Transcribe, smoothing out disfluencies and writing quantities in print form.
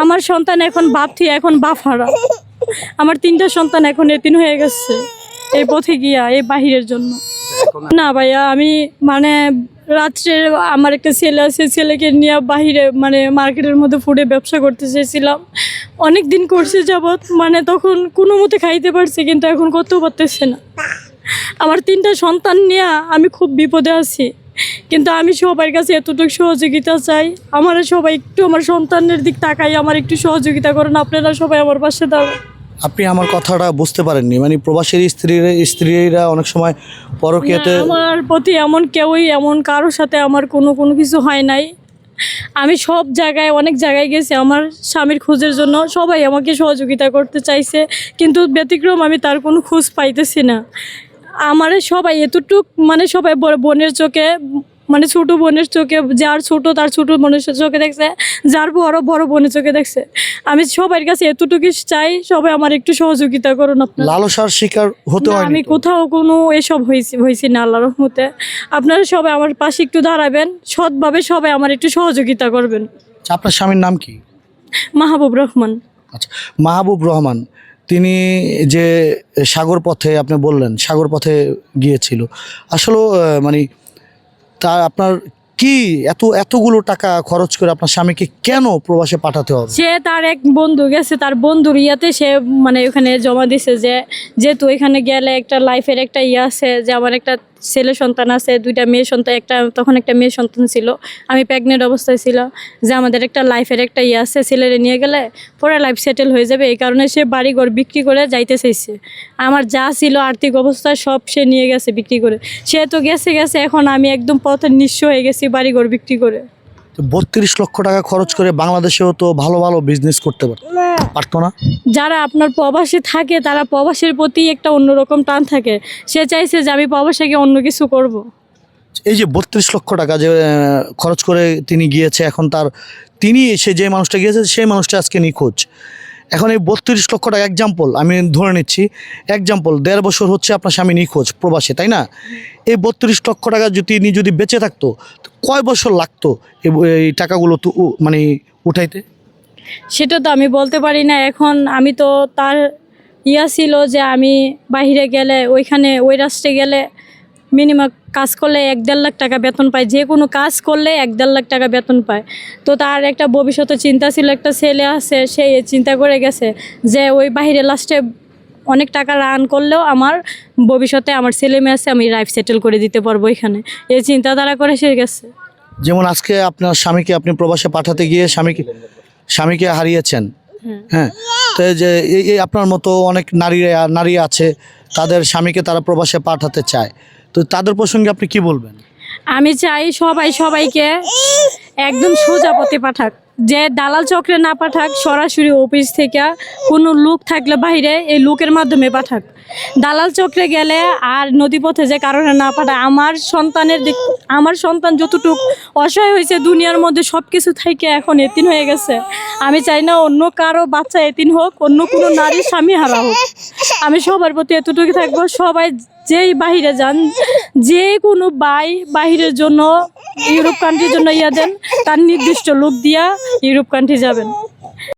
আমার সন্তান এখন বাপ থেকে এখন বাপ হারা। আমার 3টা সন্তান এখন এতিম হয়ে গেছে এই পথে গিয়া, এই বাহিরের জন্য। না ভাইয়া, আমি মানে রাত্রে আমার একটা ছেলে আছে, ছেলেকে নিয়ে বাহিরে মানে মার্কেটের মধ্যে ফুডে ব্যবসা করতে চেয়েছিলাম। অনেক দিন করছে যাবৎ, মানে তখন কোনো মতে খাইতে পারছি, কিন্তু এখন করতেও পারতেছে না। আমার 3টা সন্তান নিয়ে আমি খুব বিপদে আছি, কিন্তু আমি সবার কাছে এতটুকু সহযোগিতা চাই। আমার সবাই একটু আমার সন্তানের দিক তাকাই, আমার একটু সহযোগিতা করেন, আপনারা সবাই আমার পাশে দাঁড়ান। আপনি আমার কথাটা বুঝতে পারেননি, মানে প্রবাসীর স্ত্রীরা অনেক সময় পরকীয়াতে। আমার প্রতি এমন কেউই, এমন কারোর সাথে আমার কোনো কিছু হয় নাই। আমি সব জায়গায়, অনেক জায়গায় গেছি আমার স্বামীর খোঁজের জন্য, সবাই আমাকে সহযোগিতা করতে চাইছে, কিন্তু ব্যতিক্রম আমি তার কোনো খোঁজ পাইতেছি না। আমার সবাই এতটুক মানে সবাই বোনের চোখে, মানে ছোটো বোনের চোখে, যার ছোট তার ছোটো বোনের চোখে দেখছে, যার বড় বোনের চোখে দেখছে। আমি সবার কাছে এতটুকু চাই, সবাই আমার একটু সহযোগিতা করুন আপনারা। লালসার শিকার হতে হয়। আমি কোথাও কোনো এসব হয়েছি না, আল্লাহর রহমতে। আপনারা সবাই আমার পাশে একটু দাঁড়াবেন, সৎভাবে সবাই আমার একটু সহযোগিতা করবেন। আপনার স্বামীর নাম কি? মাহবুব রহমান। আচ্ছা, মাহবুব রহমান, তিনি যে সাগর পথে আপনি বললেন সাগর পথে গিয়েছিল, আসলে মানে তা আপনার কি এতগুলো টাকা খরচ করে আপনার স্বামীকে কেন প্রবাসে পাঠাতে হবে? সে তার এক বন্ধু গেছে, তার বন্ধুর ইয়াতে সে মানে ওখানে জমা দিছে, যেহেতু এখানে গেলে একটা লাইফের একটা ইয়ে আছে, যে আমার একটা ছেলে সন্তান আছে, 2টা মেয়ে সন্তান, তখন একটা মেয়ে সন্তান ছিল, আমি প্রেগনেন্ট অবস্থায় ছিল, যে আমাদের একটা লাইফের একটা ইয়ে আছে, ছেলেরে নিয়ে গেলে পরে লাইফ সেটেল হয়ে যাবে, এই কারণে সে বাড়িঘর বিক্রি করে যাইতে চাইছে। আমার যা ছিল আর্থিক অবস্থা সব সে নিয়ে গেছে বিক্রি করে। সে তো গেছে, এখন আমি একদম পথের নিঃস্ব হয়ে গেছি বাড়িঘর বিক্রি করে। 32 লক্ষ টাকা খরচ করে বাংলাদেশেও তো ভালো বিজনেস করতে পারতো না? যারা আপনার প্রবাসে থাকে তারা প্রবাসের প্রতি একটা অন্যরকম টান থাকে, সে চাইছে যে আমি প্রবাসে গিয়ে অন্য কিছু করব। এই যে 32 লক্ষ টাকা যে খরচ করে তিনি গিয়েছে, এখন সে যে মানুষটা গিয়েছে সেই মানুষটা আজকে নিখোঁজ। এখন এই 32 লক্ষ টাকা এক্সাম্পল আমি ধরে নিচ্ছি, 1.5 বছর হচ্ছে আপনার স্বামী নিখোঁজ প্রবাসে, তাই না? এই 32 লক্ষ টাকা তিনি যদি বেঁচে থাকতো, কয় বছর লাগতো এই টাকাগুলো তো মানে উঠাইতে? সেটা তো আমি বলতে পারি না। এখন আমি তো তার ছিল যে আমি বাইরে গেলে, ওইখানে ওই রাষ্ট্রে গেলে মিনিমাম কাজ করলে 1-1.5 লাখ টাকা বেতন পায়, যে কোনো কাজ করলে 1-1.5 লাখ টাকা বেতন পায়। তো তার একটা ভবিষ্যতের চিন্তা ছিল, একটা ছেলে আছে, সে চিন্তা করে গেছে যে ওই বাইরে লাস্টে অনেক টাকা রান করলেও আমার ভবিষ্যতে আমার ছেলে মেয়ে আছে, আমি লাইফ সেটেল করে দিতে পারবো এখানে, এই চিন্তাধারা করে সে গেছে। যেমন আজকে আপনার স্বামীকে আপনি প্রবাসে পাঠাতে গিয়ে স্বামীকে হারিয়েছেন, হ্যাঁ, তো যে এই আপনার মতো অনেক নারী আছে, তাদের স্বামীকে তারা প্রবাসে পাঠাতে চায়, তো তাদের প্রসঙ্গে আপনি কি বলবেন? আমি চাই সবাইকে একদম সোজা পথে পাঠাক, যে দালাল চক্রে না পাঠাক, সরাসরি অফিস থেকে কোনো লোক থাকলে বাইরে এই লোকের মাধ্যমে পাঠাক। দালাল চক্রে গেলে আর নদীপথে যে কারণে না পাঠায়। আমার সন্তান যতটুকু অসহায় হয়েছে দুনিয়ার মধ্যে, সব কিছু থেকে এখন এতিম হয়ে গেছে। আমি চাই না অন্য কারো বাচ্চা এতিম হোক, অন্য কোনো নারীর স্বামী হারা হোক। আমি সবার প্রতি এতটুকু থাকবো, সবাই যেই বাহিরে যান, যে কোনো বাহিরের জন্য, ইউরোপ কান্ট্রির জন্য দেন, তার নির্দিষ্ট লোক দিয়া ইউরোপ কান্ট্রি যাবেন।